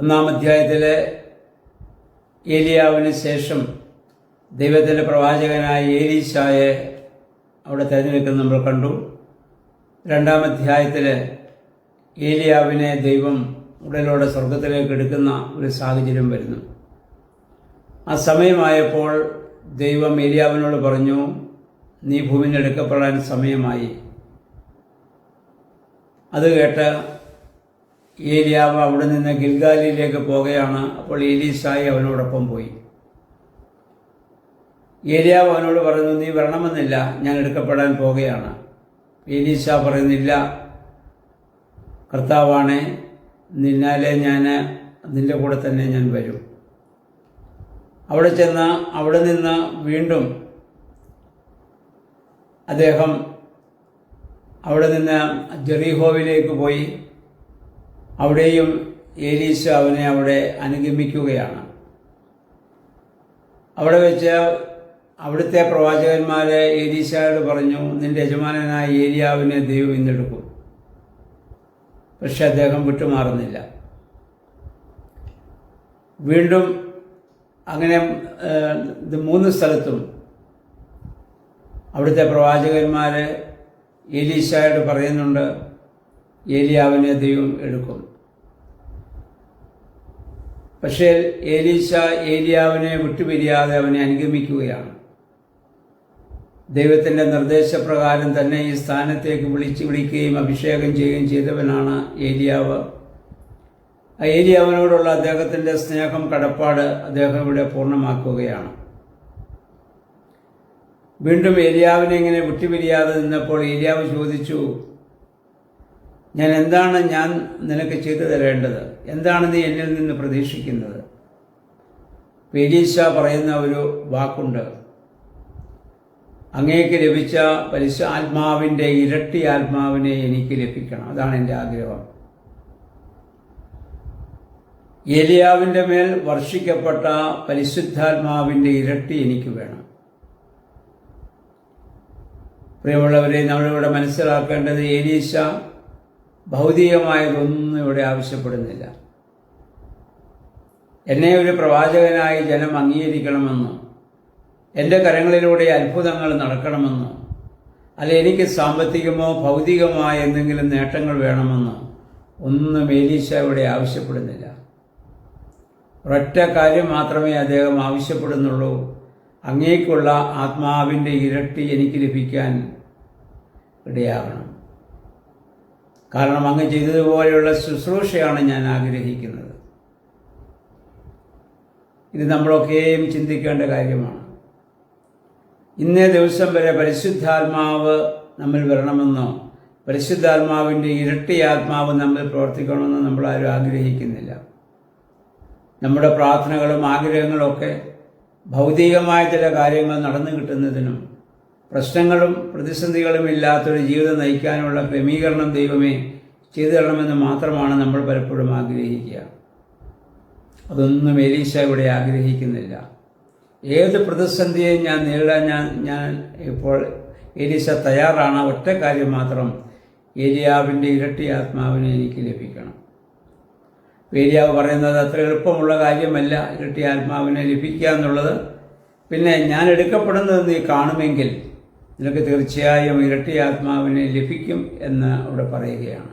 ഒന്നാം അധ്യായത്തിലെ ഏലിയാവിന് ശേഷം ദൈവത്തിൻ്റെ പ്രവാചകനായ ഏലീശായെ അവിടെ തിരഞ്ഞെടുക്കുന്നത് നമ്മൾ കണ്ടു. രണ്ടാം അധ്യായത്തിൽ ഏലിയാവിനെ ദൈവം ഉടലോടെ സ്വർഗത്തിലേക്ക് എടുക്കുന്ന ഒരു സാഹചര്യം വരുന്നു. ആ സമയമായപ്പോൾ ദൈവം ഏലിയാവിനോട് പറഞ്ഞു, നീ ഭൂമിയിൽ എടുക്കപ്പെടാൻ സമയമായി. അത് കേട്ട് ഏലിയാവ് അവിടെ നിന്ന് ഗിൽഗാലിലേക്ക് പോകുകയാണ്. അപ്പോൾ ഏലീശായി അവനോടൊപ്പം പോയി. ഏലിയാവ് അവനോട് പറഞ്ഞു, നീ വരണമെന്നില്ല, ഞാൻ എടുക്കപ്പെടാൻ പോകുകയാണ്. ഏലീശ പറയുന്നില്ല, കർത്താവാണേ, നിന്നാലേ ഞാൻ നിൻ്റെ കൂടെ തന്നെ ഞാൻ വരും. അവിടെ ചെന്ന് അവിടെ നിന്ന് വീണ്ടും അദ്ദേഹം അവിടെ നിന്ന് ജെറീഹോവിലേക്ക് പോയി. അവിടെയും ഏലീശ അവനെ അവിടെ അനുഗമിക്കുകയാണ്. അവിടെ വെച്ച് അവിടുത്തെ പ്രവാചകന്മാരെ ഏലീശയോട് പറഞ്ഞു, നിന്റെ യജമാനനായ ഏലിയാവിനെ ദൈവം ഇന്നെടുക്കും. പക്ഷെ അദ്ദേഹം വിട്ടുമാറുന്നില്ല. വീണ്ടും അങ്ങനെ 3 സ്ഥലത്തും അവിടുത്തെ പ്രവാചകന്മാർ ഏലീശയോട് പറയുന്നുണ്ട്, ഏലിയാവിനെ ദൈവം എടുക്കും. പക്ഷേ ഏലീശ ഏലിയാവിനെ വിട്ടുപിരിയാതെ അവനെ അനുഗമിക്കുകയാണ്. ദൈവത്തിൻ്റെ നിർദ്ദേശപ്രകാരം തന്നെ ഈ സ്ഥാനത്തേക്ക് വിളിക്കുകയും അഭിഷേകം ചെയ്യുകയും ചെയ്തവനാണ് ഏലിയാവ്. ആ ഏലിയാവിനോടുള്ള അദ്ദേഹത്തിൻ്റെ സ്നേഹം, കടപ്പാട് അദ്ദേഹം ഇവിടെ പൂർണ്ണമാക്കുകയാണ്. വീണ്ടും ഏലിയാവിനെ ഇങ്ങനെ വിട്ടുപിരിയാതെ നിന്നപ്പോൾ ഏലിയാവ് ചോദിച്ചു, എന്താണ് ഞാൻ നിനക്ക് ചെയ്തു തരേണ്ടത്? എന്താണ് നീ എന്നിൽ നിന്ന് പ്രതീക്ഷിക്കുന്നത്? ഏലീശ പറയുന്ന ഒരു വാക്കുണ്ട്, അങ്ങേക്ക് ലഭിച്ച പരിശുദ്ധാത്മാവിൻ്റെ ഇരട്ടി ആത്മാവിനെ എനിക്ക് ലഭിക്കണം. അതാണ് എൻ്റെ ആഗ്രഹം. ഏലിയാവിൻ്റെ മേൽ വർഷിക്കപ്പെട്ട പരിശുദ്ധാത്മാവിൻ്റെ ഇരട്ടി എനിക്ക് വേണം. പ്രിയമുള്ളവരെ, നമ്മളിവിടെ മനസ്സിലാക്കേണ്ടത്, ഏലീശ ഭൗതികമായതൊന്നും ഇവിടെ ആവശ്യപ്പെടുന്നില്ല. എന്നെ ഒരു പ്രവാചകനായി ജനം അംഗീകരിക്കണമെന്നോ, എൻ്റെ കരങ്ങളിലൂടെ അത്ഭുതങ്ങൾ നടക്കണമെന്നോ, അല്ല എനിക്ക് സാമ്പത്തികമോ ഭൗതികമായ എന്തെങ്കിലും നേട്ടങ്ങൾ വേണമെന്നോ ഒന്നും ഏലീശ ഇവിടെ ആവശ്യപ്പെടുന്നില്ല. ഒരൊറ്റ കാര്യം മാത്രമേ അദ്ദേഹം ആവശ്യപ്പെടുന്നുള്ളൂ, അങ്ങേക്കുള്ള ആത്മാവിൻ്റെ ഇരട്ടി എനിക്ക് ലഭിക്കാൻ ഇടയാകണം. കാരണം അങ്ങ് ചെയ്തതുപോലെയുള്ള ശുശ്രൂഷയാണ് ഞാൻ ആഗ്രഹിക്കുന്നത്. ഇത് നമ്മളൊക്കെയും ചിന്തിക്കേണ്ട കാര്യമാണ്. ഇന്നേ ദിവസം വരെ പരിശുദ്ധാത്മാവ് നമ്മിൽ വരണമെന്നോ പരിശുദ്ധാത്മാവിൻ്റെ ഇരട്ടി ആത്മാവ് നമ്മിൽ പ്രവർത്തിക്കണമെന്നോ നമ്മളാരും ആഗ്രഹിക്കുന്നില്ല. നമ്മുടെ പ്രാർത്ഥനകളും ആഗ്രഹങ്ങളും ഒക്കെ ഭൗതികമായ ചില കാര്യങ്ങൾ നടന്നു കിട്ടുന്നതിനും പ്രശ്നങ്ങളും പ്രതിസന്ധികളും ഇല്ലാത്തൊരു ജീവിതം നയിക്കാനുള്ള ക്രമീകരണം ദൈവമേ ചെയ്തു തരണമെന്ന് മാത്രമാണ് നമ്മൾ പലപ്പോഴും ആഗ്രഹിക്കുക. അതൊന്നും ഏലീശ ഇവിടെ ആഗ്രഹിക്കുന്നില്ല. ഏത് പ്രതിസന്ധിയെയും ഞാൻ നേരിടാൻ ഞാൻ ഇപ്പോൾ ഏലീശ തയ്യാറാണ്. ഒറ്റ കാര്യം മാത്രം, ഏലിയാവിൻ്റെ ഇരട്ടി ആത്മാവിനെ എനിക്ക് ലഭിക്കണം. ഏലിയാവ് പറയുന്നത് അത്ര എളുപ്പമുള്ള കാര്യമല്ല ഇരട്ടി ആത്മാവിനെ ലഭിക്കുക എന്നുള്ളത്. പിന്നെ ഞാൻ എടുക്കപ്പെടുന്നത് നീ കാണുമെങ്കിൽ നിനക്ക് തീർച്ചയായും ഇരട്ടി ആത്മാവിനെ ലഭിക്കും എന്ന് അവിടെ പറയുകയാണ്.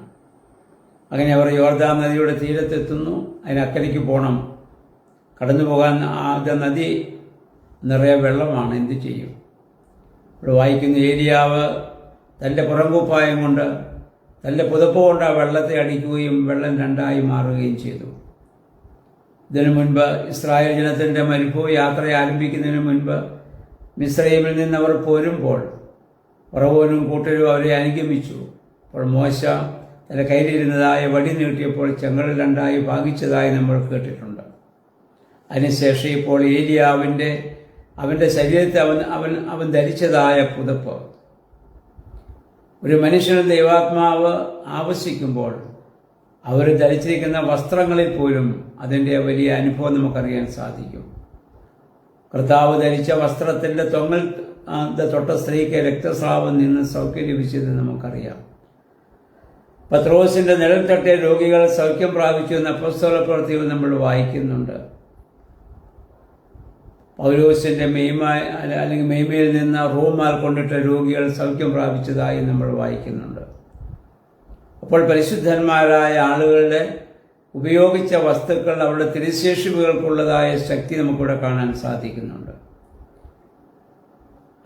അങ്ങനെ അവർ യോർദാൻ നദിയുടെ തീരത്തെത്തുന്നു. അതിനക്കരയ്ക്ക് പോകണം. കടന്നു പോകാൻ ആദ്യ നദി നിറയെ വെള്ളമാണ്. എന്തു ചെയ്യും? ഇവിടെ വായിക്കുന്ന ഏലിയാവ് തൻ്റെ പുറംകുപ്പായം കൊണ്ട്, തൻ്റെ പുതപ്പ് കൊണ്ട് ആ വെള്ളത്തെ അടിക്കുകയും വെള്ളം 2ആയി മാറുകയും ചെയ്തു. ഇതിനു മുൻപ് ഇസ്രായേൽ ജനത്തിൻ്റെ മരുഭൂമി യാത്ര ആരംഭിക്കുന്നതിന് മുൻപ് മിസ്രയീമിൽ നിന്ന് അവർ പോരുമ്പോൾ ഫറവോനും കൂട്ടരും അവരെ അനുഗമിച്ചു. അപ്പോൾ മോശ തൻ്റെ കയ്യിലിരുന്നതായ വടി നീട്ടിയപ്പോൾ ചെങ്കടൽ 2ആയി ഭാഗിച്ചതായി നമ്മൾ കേട്ടിട്ടുണ്ട്. അതിനുശേഷം ഇപ്പോൾ അവൻ്റെ ശരീരത്തെ അവൻ ധരിച്ചതായ പുതപ്പ്, ഒരു മനുഷ്യന് ദൈവാത്മാവ് ആവശ്യിക്കുമ്പോൾ അവർ ധരിച്ചിരിക്കുന്ന വസ്ത്രങ്ങളിൽ പോലും അതിൻ്റെ വലിയ അനുഭവം നമുക്കറിയാൻ സാധിക്കും. കർത്താവ് ധരിച്ച വസ്ത്രത്തിൻ്റെ തൊങ്ങൽ തൊട്ട സ്ത്രീക്ക് രക്തസ്രാവം നിന്ന് സൗഖ്യം ലഭിച്ചത് നമുക്കറിയാം. പത്രോസിന്റെ നിഴൽ തട്ടിയ രോഗികൾ സൗഖ്യം പ്രാപിച്ചു എന്ന അപ്പോസ്തല പ്രവൃത്തികൾ നമ്മൾ വായിക്കുന്നുണ്ട്. പൗലോസിന്റെ മെയ്മയിൽ നിന്ന് റൂമാൽ കൊണ്ടിട്ട രോഗികൾ സൗഖ്യം പ്രാപിച്ചതായി നമ്മൾ വായിക്കുന്നുണ്ട്. അപ്പോൾ പരിശുദ്ധന്മാരായ ആളുകളുടെ ഉപയോഗിച്ച വസ്തുക്കൾ അവരുടെ തിരുശേഷിപ്പുകൾക്കുള്ളതായ ശക്തി നമുക്കിവിടെ കാണാൻ സാധിക്കുന്നുണ്ട്.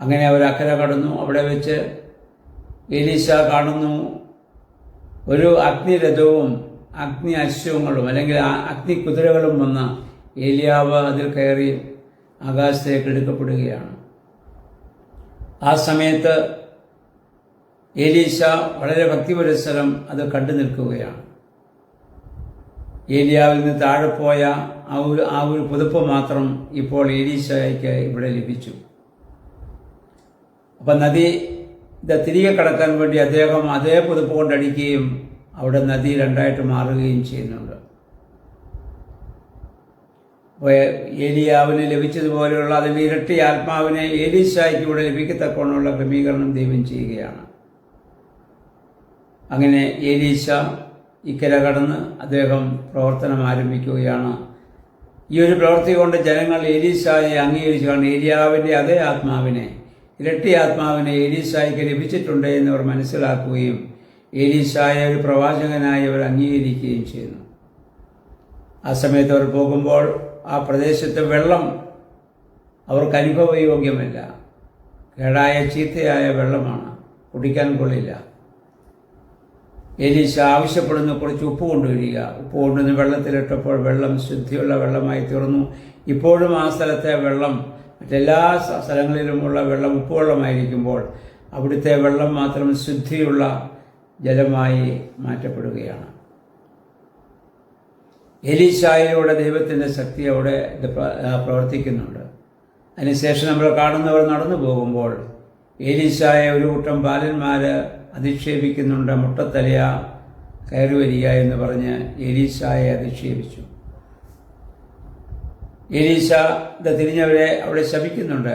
അങ്ങനെ അവർ അക്കരെ കടന്നു. അവിടെ വെച്ച് എലീശ കാണുന്നു ഒരു അഗ്നിരഥവും അഗ്നി അശ്വങ്ങളും അല്ലെങ്കിൽ അഗ്നി കുതിരകളും വന്ന് ഏലിയാവ് അതിൽ കയറി ആകാശത്തേക്ക് എടുക്കപ്പെടുകയാണ്. ആ സമയത്ത് എലീശ വളരെ ഭക്തിപുരസ്സരം അത് കണ്ടു നിൽക്കുകയാണ്. ഏലിയാവിൽ നിന്ന് താഴെ പോയ ആ ഒരു പുതുപ്പ് മാത്രം ഇപ്പോൾ എലീശയ്ക്ക് ഇവിടെ ലഭിച്ചു. അപ്പം നദി തിരികെ കടക്കാൻ വേണ്ടി അദ്ദേഹം അതേ പുതുപ്പ് കൊണ്ടടിക്കുകയും അവിടെ നദി രണ്ടായിട്ട് മാറുകയും ചെയ്യുന്നുണ്ട്. ഏലിയാവിന് ലഭിച്ചതുപോലെയുള്ള അതിൻ്റെ ഇരട്ടി ആത്മാവിനെ എലീശയ്ക്ക് ഇവിടെ ലഭിക്കത്തക്കോണമുള്ള ക്രമീകരണം ദൈവം ചെയ്യുകയാണ്. അങ്ങനെ എലീശ ഇക്കര കടന്ന് അദ്ദേഹം പ്രവർത്തനം ആരംഭിക്കുകയാണ്. ഈ ഒരു പ്രവൃത്തി കൊണ്ട് ജനങ്ങൾ എലീശായെ അംഗീകരിച്ചു. കാരണം ഏലിയാവിൻ്റെ അതേ ആത്മാവിനെ, ഇരട്ടി ആത്മാവിനെ എലീശായ്ക്ക് ലഭിച്ചിട്ടുണ്ട് എന്നവർ മനസ്സിലാക്കുകയും എലീശായെ ഒരു പ്രവാചകനായി അവർ അംഗീകരിക്കുകയും ചെയ്യുന്നു. ആ സമയത്ത് അവർ പോകുമ്പോൾ ആ പ്രദേശത്തെ വെള്ളം അവർക്ക് അനുഭവയോഗ്യമല്ല. കേടായ ചീത്തയായ വെള്ളമാണ്, കുടിക്കാൻ കൊള്ളില്ല. എലീശ ആവശ്യപ്പെടുന്ന കുറച്ച് ഉപ്പ് കൊണ്ടുവരിക. ഉപ്പ് കൊണ്ടുവന്ന് വെള്ളത്തിലിട്ടപ്പോൾ വെള്ളം ശുദ്ധിയുള്ള വെള്ളമായി തീർന്നു. ഇപ്പോഴും ആ സ്ഥലത്തെ വെള്ളം മറ്റെല്ലാ സ്ഥലങ്ങളിലുമുള്ള വെള്ളം ഉപ്പുവെള്ളമായിരിക്കുമ്പോൾ അവിടുത്തെ വെള്ളം മാത്രം ശുദ്ധിയുള്ള ജലമായി മാറ്റപ്പെടുകയാണ്. എലീശായിലൂടെ ദൈവത്തിൻ്റെ ശക്തി അവിടെ പ്രവർത്തിക്കുന്നുണ്ട്. അതിനുശേഷം നമ്മൾ കാണുന്നവർ നടന്നു പോകുമ്പോൾ എലീശായെ ഒരു കൂട്ടം ബാലന്മാർ അധിക്ഷേപിക്കുന്നുണ്ട്. മുട്ടത്തലയ കയറി വരിക എന്ന് പറഞ്ഞ് എലീശായെ അധിക്ഷേപിച്ചു. എലീശ തിരിഞ്ഞവരെ അവിടെ ശപിക്കുന്നുണ്ട്.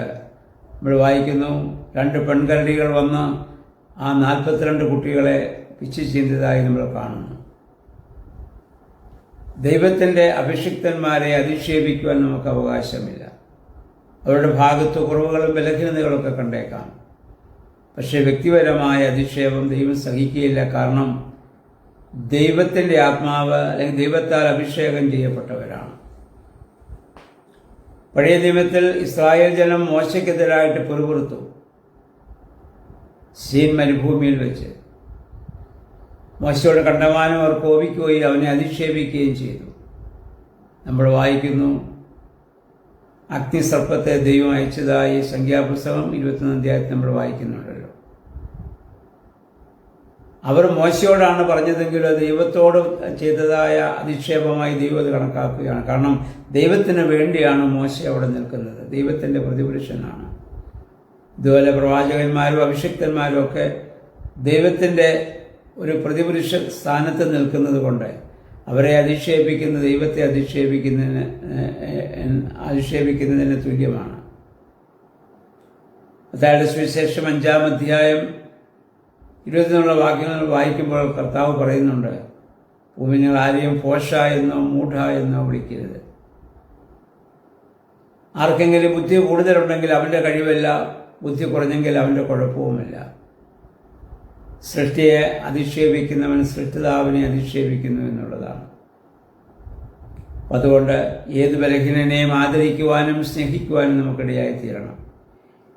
നമ്മൾ വായിക്കുന്നു, 2 പെൺകരടികൾ വന്ന് ആ 42 കുട്ടികളെ പിച്ചു ചീന്തിയതായി നമ്മൾ കാണുന്നു. ദൈവത്തിൻ്റെ അഭിഷിക്തന്മാരെ അധിക്ഷേപിക്കുവാൻ നമുക്ക് അവകാശമില്ല. അവരുടെ ഭാഗത്ത് കുറവുകളും ബലഹീനതകളൊക്കെ കണ്ടേക്കാം. പക്ഷേ വ്യക്തിപരമായ അധിക്ഷേപം ദൈവം സഹിക്കുകയില്ല. കാരണം ദൈവത്തിൻ്റെ ആത്മാവ് അല്ലെങ്കിൽ ദൈവത്താൽ അഭിഷേകം ചെയ്യപ്പെട്ടവരാണ്. പഴയ നിയമത്തിൽ ഇസ്രായേൽ ജനം മോശയ്ക്കെതിരായിട്ട് പിറുപിറുത്തു. സീൻ മരുഭൂമിയിൽ വെച്ച് മോശയോട് കണ്ടമാനം അവർ കോപിക്കുകയും അവനെ അധിക്ഷേപിക്കുകയും ചെയ്തു. നമ്മൾ വായിക്കുന്നു, അഗ്നിസർപ്പത്തെ ദൈവം അയച്ചതായി സംഖ്യാപുസ്തകം 21 അധ്യായത്തിൽ നമ്മൾ വായിക്കുന്നുണ്ടല്ലോ. അവർ മോശയോടാണ് പറഞ്ഞതെങ്കിലും ദൈവത്തോട് ചെയ്തതായ അധിക്ഷേപമായി ദൈവം അത് കണക്കാക്കുകയാണ്. കാരണം ദൈവത്തിന് വേണ്ടിയാണ് മോശ അവിടെ നിൽക്കുന്നത്, ദൈവത്തിൻ്റെ പ്രതിപുരുഷനാണ്. ഇതുപോലെ പ്രവാചകന്മാരും അഭിഷിക്തന്മാരും ഒക്കെ ദൈവത്തിൻ്റെ ഒരു പ്രതിപുരുഷ സ്ഥാനത്ത് നിൽക്കുന്നത് കൊണ്ട് അവരെ അധിക്ഷേപിക്കുന്ന ദൈവത്തെ അധിക്ഷേപിക്കുന്നതിന് തുല്യമാണ്. മത്തായിയുടെ സുവിശേഷം 5-ാം അധ്യായം 20 വാക്യങ്ങൾ വായിക്കുമ്പോൾ കർത്താവ് പറയുന്നുണ്ട്, ഭൂമി നിങ്ങൾ ആരെയും പോഷ എന്നോ മൂഢ എന്നോ വിളിക്കരുത്. ആർക്കെങ്കിലും ബുദ്ധി കൂടുതലുണ്ടെങ്കിൽ അവൻ്റെ കഴിവല്ല, ബുദ്ധി കുറഞ്ഞെങ്കിൽ അവൻ്റെ കുഴപ്പവുമില്ല. സൃഷ്ടിയെ അധിക്ഷേപിക്കുന്നവൻ സൃഷ്ടിതാവിനെ അധിക്ഷേപിക്കുന്നു എന്നുള്ളതാണ്. അതുകൊണ്ട് ഏത് ബലഹീനനെയും ആദരിക്കുവാനും സ്നേഹിക്കുവാനും നമുക്കിടയായി തീരണം.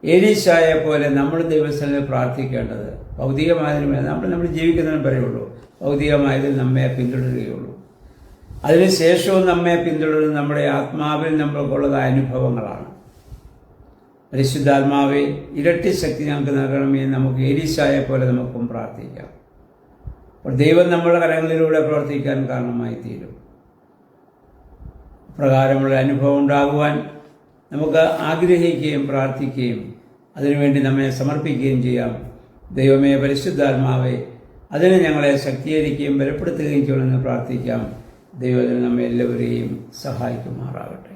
എലീശായെ പോലെ നമ്മൾ ദൈവസ്ഥലിൽ പ്രാർത്ഥിക്കേണ്ടത് ഭൗതികമായതിന് നമ്മൾ ജീവിക്കുന്നതിന് പറയുള്ളൂ, ഭൗതികമായതിൽ നമ്മെ പിന്തുടരുകയുള്ളൂ. അതിനുശേഷവും നമ്മെ പിന്തുടരുന്ന നമ്മുടെ ആത്മാവിൽ നമ്മൾക്കുള്ളതായ അനുഭവങ്ങളാണ്. പരിശുദ്ധാത്മാവെ ഇരട്ടി ശക്തി ഞങ്ങൾക്ക് നൽകണമേ. നമുക്ക് എലീശായെ പോലെ നമുക്കും പ്രാർത്ഥിക്കാം. അപ്പോൾ ദൈവം നമ്മുടെ കരങ്ങളിലൂടെ പ്രവർത്തിക്കാൻ കാരണമായി തീരും. പ്രകാരമുള്ള അനുഭവം ഉണ്ടാകുവാൻ നമുക്ക് ആഗ്രഹിക്കുകയും പ്രാർത്ഥിക്കുകയും അതിനുവേണ്ടി നമ്മെ സമർപ്പിക്കുകയും ചെയ്യാം. ദൈവമേ, പരിശുദ്ധാത്മാവെ, അതിന് ഞങ്ങളെ ശക്തീകരിക്കുകയും ബലപ്പെടുത്തുകയും ചെയ്യണമെന്ന് പ്രാർത്ഥിക്കാം. ദൈവത്തിന് നമ്മെ എല്ലാവരെയും സഹായിക്കുമാറാകട്ടെ.